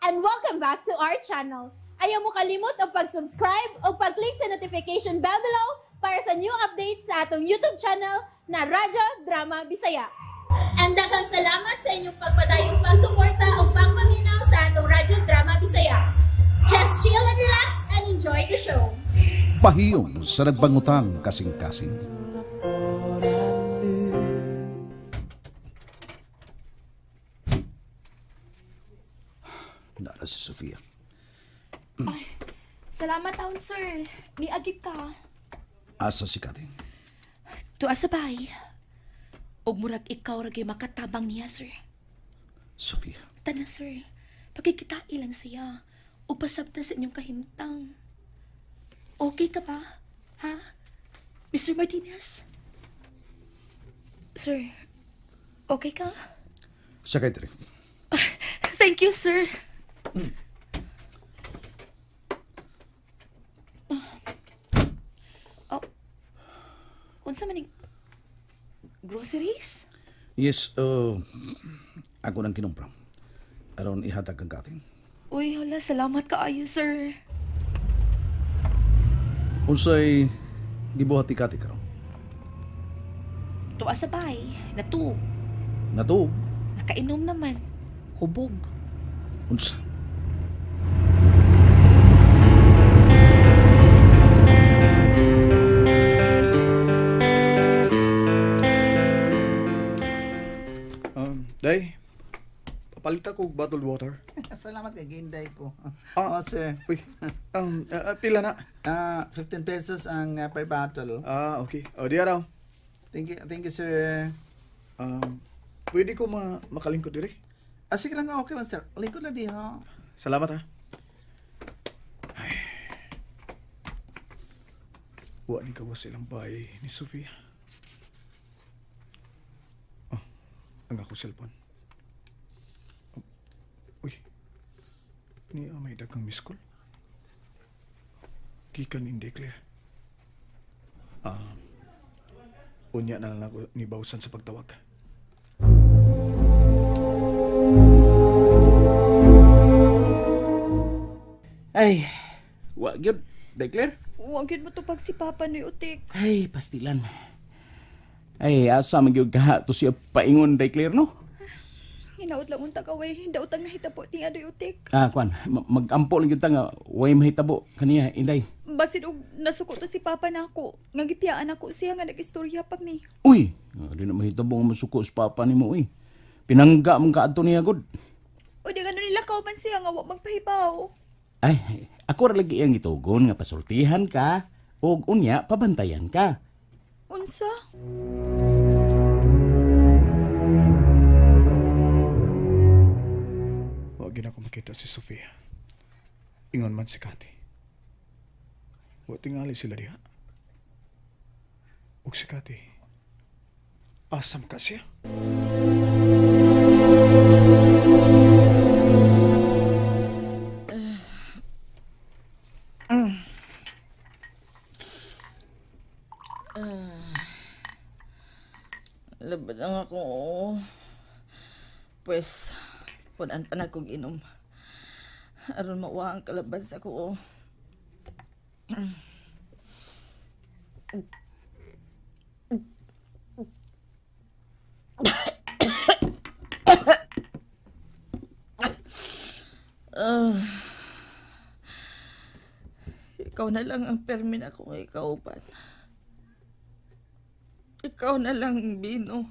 and welcome back to our channel. Ayaw mo kalimot o pag-subscribe o pag-click sa notification bell below para sa new updates sa atong YouTube channel na Radyo Drama Bisaya. And daghang salamat sa inyong pagpadayong pagsuporta o pagpaminaw sa atong Radyo Drama Bisaya. Just chill and relax and enjoy the show. Pahiyong sa nagbangutang kasing-kasing. Nara si Sofia. Ay, salamat taon, sir. Miagip ka. Asa si Kating? Tuwa sabay. Og murag ikaw ragay makatabang niya, sir. Sofia. Tana, sir. Pagkikita ilang siya. O pasabta sa inyong kahimtang. Okay ka ba? Ha? Mr. Martinez? Sir, okay ka? Sakay dire. Thank you, sir. Oh, unsa maning groceries? Yes, ako nang kinumpram. Aron ihatag kang Kating. Uy, hala, salamat kaayo, sir. Unsay gibuhat ti Kating karon? Tuwa sabay, natug. Natug? Nakainom naman. Hubog. Unsa? Day, papalit ako og bottled water. Salamat kay Ginday ko. Ah. Oh, sir. Uy, pila na? 15 pesos ang per bottle. Okay. O, diya raw. Thank you, sir. Pwede ko makalingkod dire? Sige lang, okay lang, sir. Lingkod na di, ha? Salamat, ha. Ay. Wa ni kawas silang bahay ni Sofia. Ang ako cellphone. Uy. Ni may dagang miss call. Gikan hindi clear. Unya na lang ako ni Bawsan sa pagtawag. Ay, wa gyud, declare? Huwag yun mo to pag si Papa ni Utik. Ay, pastilan. Ay, asa magyud ka to siya paingon, declare, no? Hinaot lang unta kaway. Daot ang nahitabo ni Adoy Utik. Kwan, mag-ampo lang kita nga, way mahitabo kaniya, inday. Basin og nasuko to si Papa nako. Nga gipiyaan ako siya nga nag-istorya pa mi. Uy, di na mahitabo nga masuko sa papa ni mo, uy. Pinangga mong kaadto niya, god. O di nga nila kauban siya nga wa magpahibaw. Ay, ako ra lagi ang itugon nga pasultihan ka, og unya, pabantayan ka. Unsa? Wag na ako makita si Sofia. Ingon man si Kati. Wa tingali sila diha. Ug si Kati. Asam ka siya. Labad lang ako. Pues, punan pa na kong inom. Aron mawa ang kalabas ako. Ikaw na lang ang permin akong ikauban. Ikaw na lang ang bino.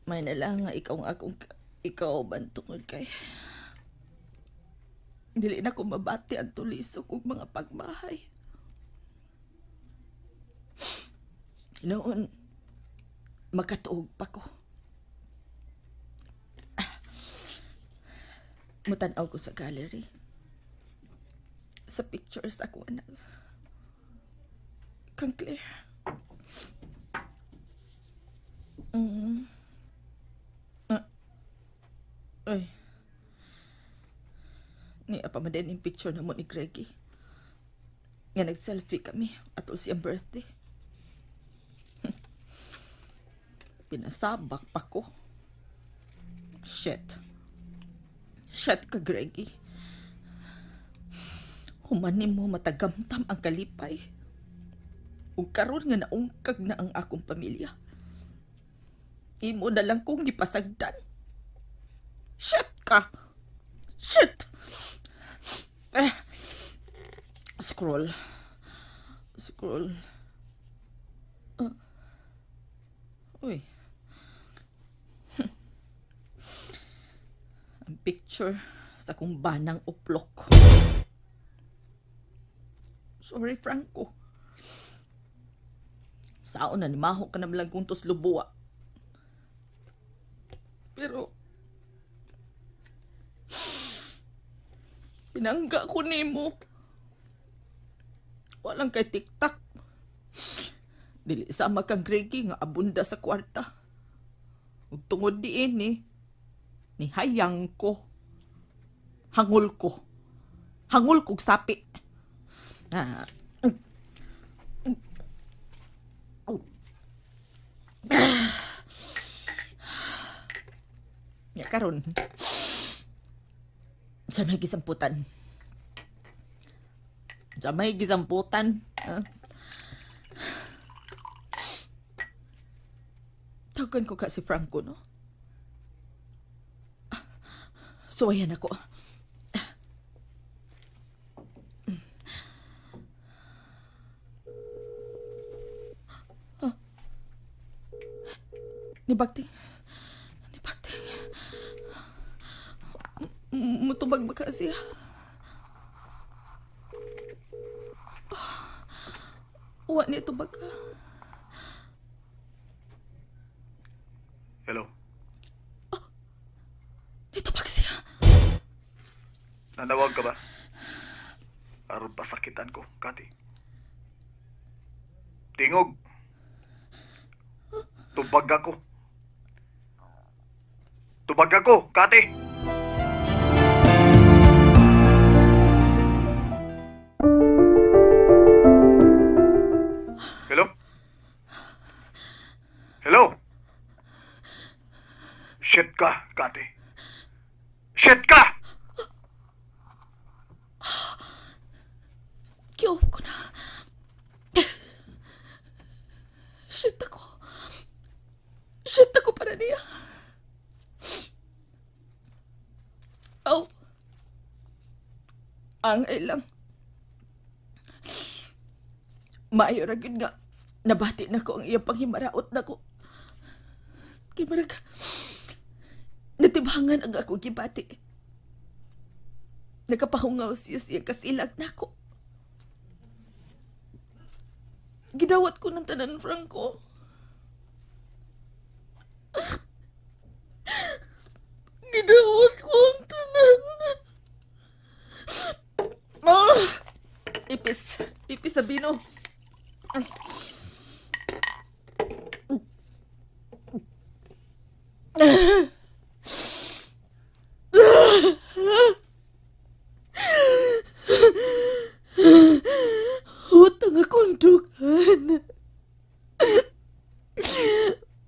May na lang nga ikaw ang akong ikauban tungod kay dili na ko mabati ang tulisok ug mga pagbahay. Noon, makatuog pa ko. Matanaw ko sa gallery. Sa pictures ako anak. Kang Claire. Ay. Niya pa man din yung picture na mo ni Greggy. Nga nag-selfie kami atol siyang birthday. Pinasabak pa ko. Shit. Shit ka, Greggy. Humanin mo matagamtam ang kalipay. Ug karon nga naungkag na ang akong pamilya. Imo na lang kong gipasagdan. Shit ka! Shit! Scroll. Uy. Ang picture sa kong banang uplok. Sorry, Franco. Saon na nimahok ka na malang kuntos lubuwa. Pero, pinangga ko nimo. Walang kay TikTok. Dili sama kang Greggy nga abunda sa kwarta. Ug tungod diin ni hayang ko. Hangul ko. Hangul kog sapi. Ya karon. Sa may gisamputan. Tawagan ko ka si Franco, no? Suwayan ako. Nibagting. Mutubag ba ka siya? Wa ni tubag ka. Hello? Nitubag siya. Nanawag ka ba? Aron pasakitan ko, Kati. Tingog. Tubag ako, Kati. Hello? Hello? Shit ka, Kati. Shit ka! Ki-off ko na. Shit ako para niya. Aw. Ang ilang. Maayo ra gyud nga nabati na ko ang iyang panghimaraot na ko. Kimarag. Natibangan ang ako gibati. Nakapahungaw siya kasilag na ko. Gidawat ko ng tanan, Franco. Gidawat ko ang tanan. Ipis sa bino. Hutang akong dugan.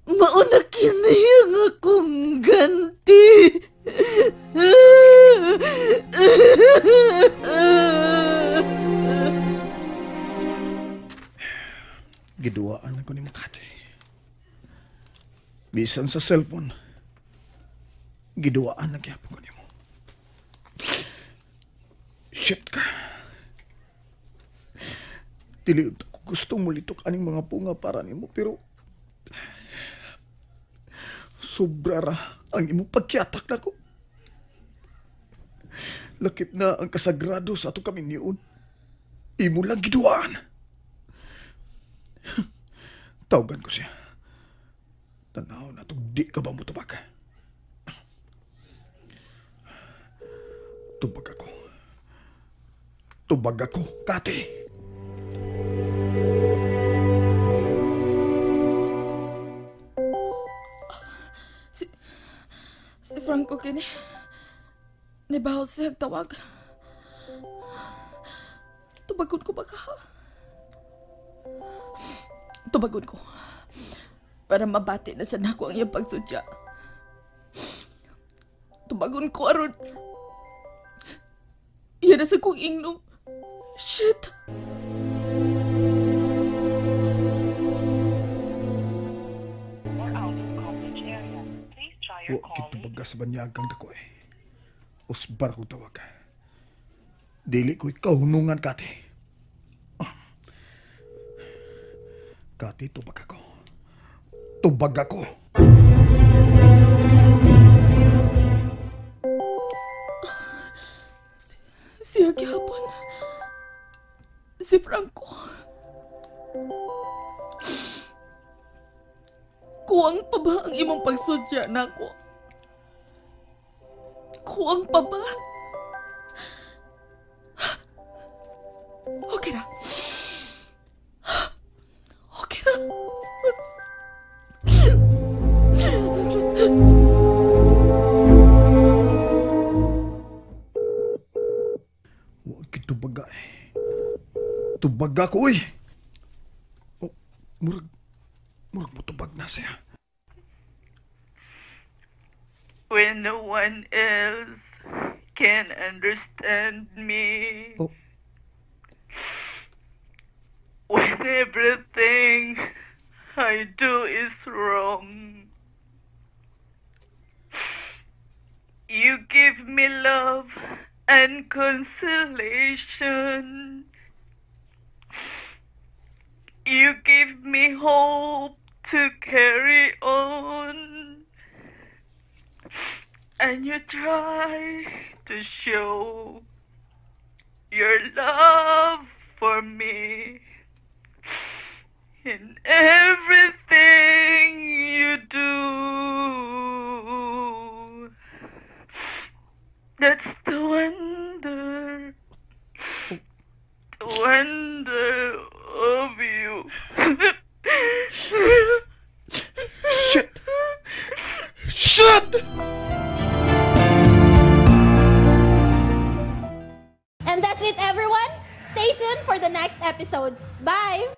Mauna kini ang akong ganti. Giduaan ako ni Makati. Bisan sa cellphone, giduaan na gyapon ko nimo. Shit ka. Dili ko gustong mulitok aning mga punga para nimo, pero sobra ra ang imo pagkiatak nako. Lakip na ang kasagrado sa ato kami niyon. Imo lang giduaan. Tawagan ko siya. Tanaw na itong di ka ba mo tubag? Tubag ako, Kati. Si Franco kini. Nibahaw siya tawag. Tubagon ko ba ka? Tubagon ko. para mabati na sa nako ang iyang pagsudya. Tubagon ko aron. Iyan na sa kong ingno. Shit! Wa kita baga sa banyagang dako eh. Usbar ko tawag. Dili ko'y kahunungan, Kati. Kati, tubag ako. Tubag ako. Siya gihapon. Si Franco. Kuwang pa ba ang imong pagsudya nako? Kuwang pa ba? Okay ra. Okay ra. Wa kita baga eh. Tubag ako eh. Oh, murag mo tubag na siya. When no one else can understand me. Oh. When everything I do is wrong. You give me love and consolation. You give me hope to carry on. And you try to show your love for me in everything you do. That's the wonder of you. Shit! Shit! And that's it, everyone. Stay tuned for the next episodes. Bye!